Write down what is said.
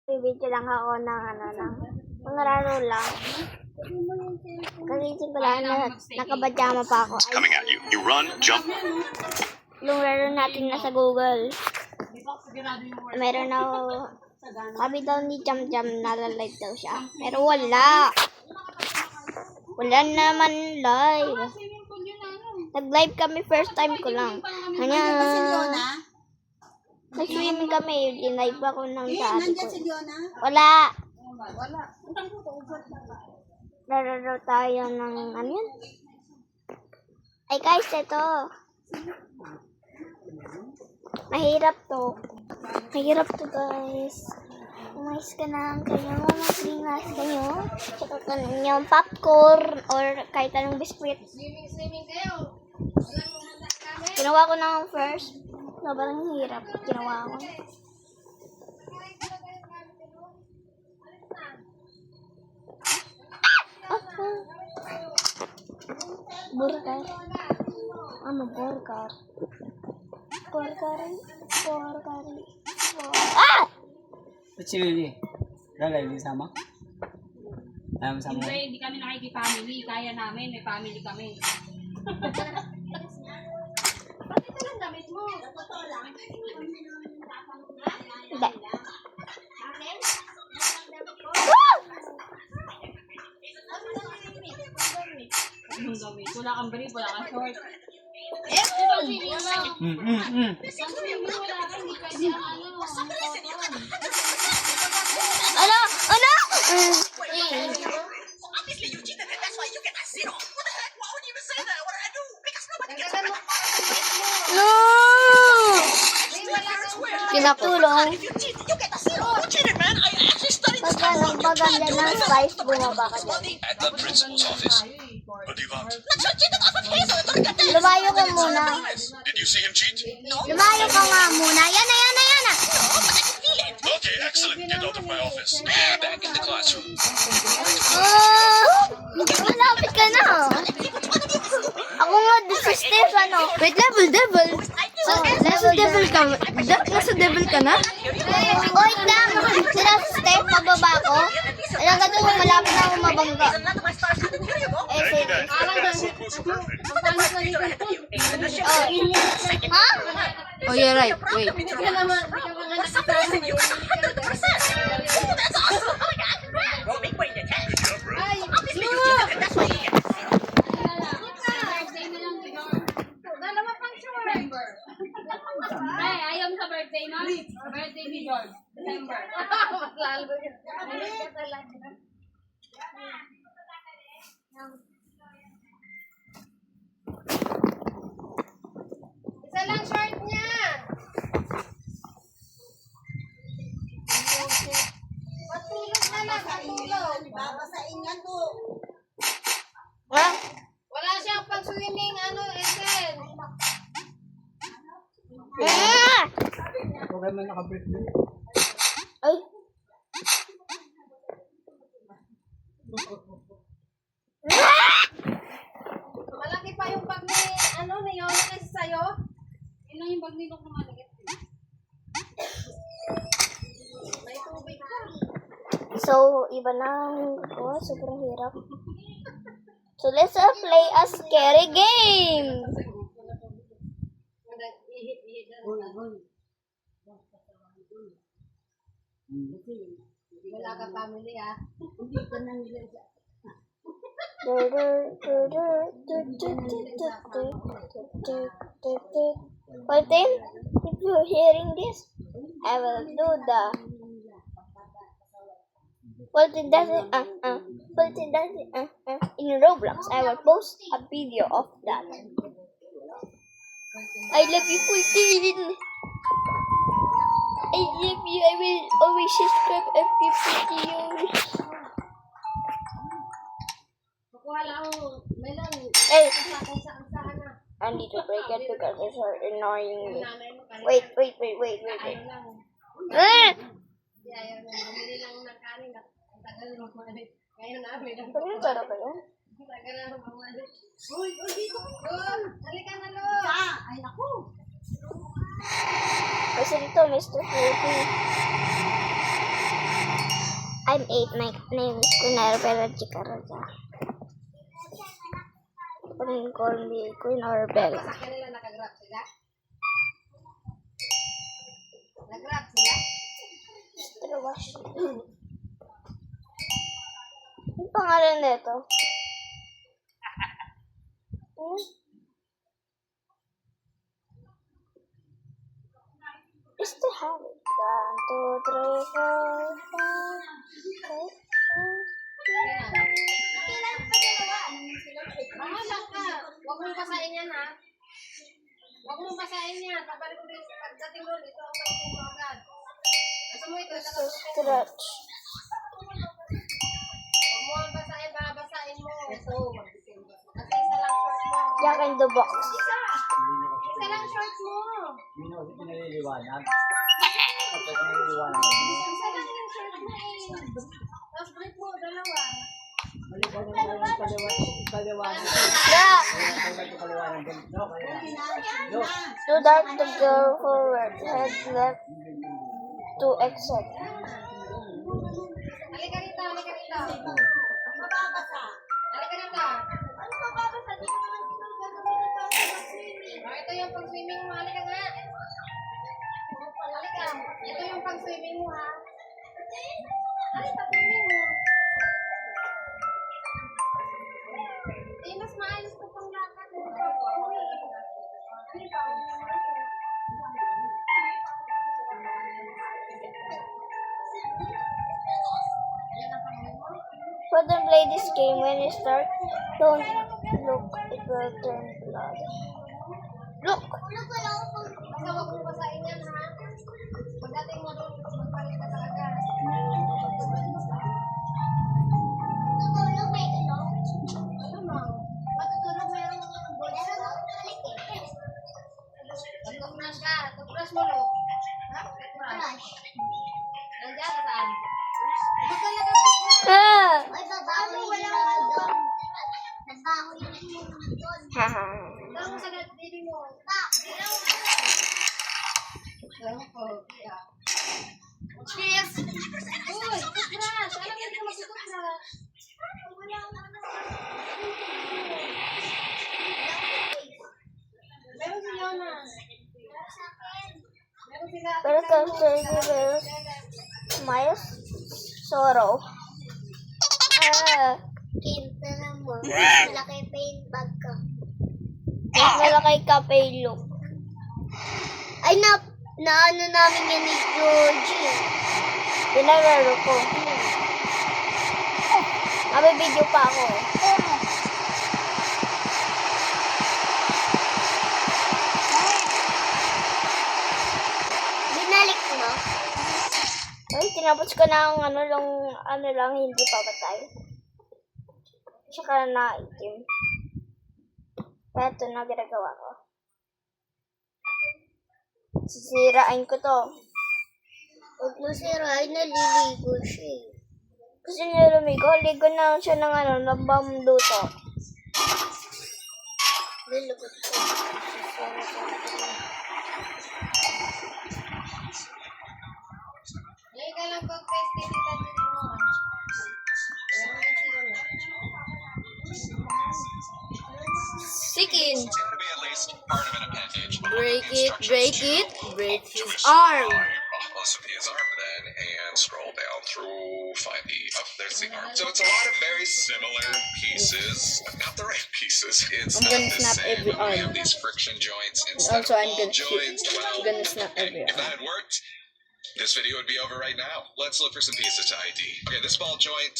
Bibidyo lang ako ng mga laro lang. Kagising ko lang na nakabadjama pa ako. Ay, Coming at you. You run, jump. yung laro natin nasa Google. Meron ako, sabi daw ni Jam Jam nalalive daw siya. Pero wala. Wala naman live. Nag-live kami first time ko lang. Kanya, nag-swimming kami. Live ako ng dati ko. Wala. Laro tayo ng ano yan? Ay guys, ito. Mahirap to. Mahirap to guys. Umayos ka na kayo. Mag-ringas kayo. Tsaka ka yung popcorn or kahit anong biskuit. Swimming kayo. Ginawa ko na first. Sobrang hirap. Ginawa ko. Burger. Ano burger? Burger. Ah! Chili. Lalay, di sama? Alam sama? Hindi kami nakikipamily. Kaya namin, may family kami. Bakit ito lang damit mo? Hindi. Anong damit? Wala kang brief, wala kang short. Ano? Ano? Obviously you cheated and that's why you get a zero. What the heck? Why would you even say that? What did I do? Because nobody gets a No! Kinatulong. If you cheat, you get a zero. Who cheated, man? I actually studied this Pagka kind of ng maganda ng spice, bumaba ka dyan. At the principal's office. What do you want? Not cheated off of his. Look at that. Lumayo ka muna. Did you see him cheat? Lumayo ka nga muna. Yan na. Okay, excellent. Get out of my office. Back in the classroom. Malapit ka na. Ako nga, this is Stefano. Wait, level. Nasa devil ka. Nasa devil ka na? Wait lang. Sila sa step, pababa ko. Alam ka doon, malapit na ako mabangga. None of my stars happened. Here you go. Eh, sige. So close to perfect. Ha? Oh, you're right. Wait. For some reason, you got 100%. Oh, that's awesome. Oh my God. Congrats. Well, make way in your test. Good job, bro. Obviously you cheated and that's why you get a zero. Dalawa pang short. Ay, ayaw mo sa birthday mo? Birthday ni George. December. Maglalo yun. Isa lang short niya. Matulog na lang, matulog. Babasain yan to. Ha? Wala siyang pag-swimming, Esen. Ah! Huwag kayo man naka-break din. Ay. Malaki pa yung bag ni, ni Yoli kasi sa'yo. Yun lang yung bag ni Dok na maliit. May tubig ka. So, iba na. Oh, sobrang hirap. So, let's play a scary game. Wala ka family, ha? Martin, if you're hearing this, I will do the Martin does it, in Roblox. I will post a video of that. I love you, Martin. I love you. I will always subscribe every video. Kukuha lang ako. May lang. Hey, Saan na. I need to break it because it's so annoying me. Nanay mo kanina. Wait. Ayaw lang. Ah! Ayaw lang. Bumili lang ng kanin. Ang tagal mo kumalit. Ngayon na, may lang. Ano yung sarap ba yan? Ang tagal na kumalit. Uy, dito. Halika na, Lo. Ay, naku. Kasi dito, Mr. Flippy. I'm 8. My name is Queen Arabella Chicaraja. You can call me Queen Arabella. Kanila nakagrab sila? Nagrab sila? Trawash. Yung pangalan nito? Is the habit? 1, 2, 3, 4, 5, 6, 7. Bahala ka. Huwag mong basahin yan, ha? Huwag mong basahin yan. Pabalik mo din sa pagdating doon. Ito ang pagdating mo agad. Gusto mo ito? So stretch. Huwag mo ang basahin. Babasahin mo. Ito. Kasi isa lang short mo. Jack in the Box. Isa lang short mo. Hindi na kasi pinaliliwanag. Tapos pinaliliwanag. Isa lang yung short mo eh. Tapos break mo. Dalawa. Kaliwanag. Yeah. Kaliwanag. No, kaliwanag. No. Too dark to go forward. Head left to exit. Halika rito. Halika rito. Mababasa. Halika rito. Ano mababasa? Di ko naman ito yung pag-swimming mo. Halika nga. Halika. Ito yung pag-swimming mo, ha? Ay, pag-swimming mo. Eh, mas maayos ko pang lakad. Play this game. When you start, don't look. It will turn blood. Look! Basta huwag mong basahin yan, ha? Pagdating mo doon, magpalit ka talaga. Ano mo? Matutulog mo yung voice ko? Toothbrush ka. Toothbrush mo, Lo. Ha? Toothbrush. Nandiyan, saan? Huwag ka lang toothbrush. Ah! Ano, wala ka. Haha. Dala mo sa dili mo. Cheers! Uy, toothbrush! Alam mo na mag-toothbrush. Meron si Yona. Meron sila. Welcome to the Smiles Sorrow. Ah! Kinta naman. Malaki pa yung bag ko. Mas malaki cafe look. Ay, naano namin yan ni Georgie. Pinalaro ko. Nabibideo pa ako. Binalik mo? Ay, tinapos ko na ang ano lang, hindi pa batay. Tsaka na itim. Kaya ito na ginagawa ko. Sisirain ko to. Huwag mo sirain, naliligo siya eh. Kasi niya lumigo, ligo na siya ng ng bambuto. Lulubot ko. Ngayon ka lang pag-festival dito mo. Meron din si Yona. Sikin. It's got to be at least part of an appendage. Break it. Break his arm. Plus his arm then, and scroll down through, find the, there's the arm. So it's a lot of very similar pieces, but not the right pieces. It's I'm not gonna the snap same. every We arm. have these friction joints instead Also, of I'm ball gonna joints. Well, gonna snap every if arm. that had worked, this video would be over right now. Let's look for some pieces to ID. Okay, this ball joint,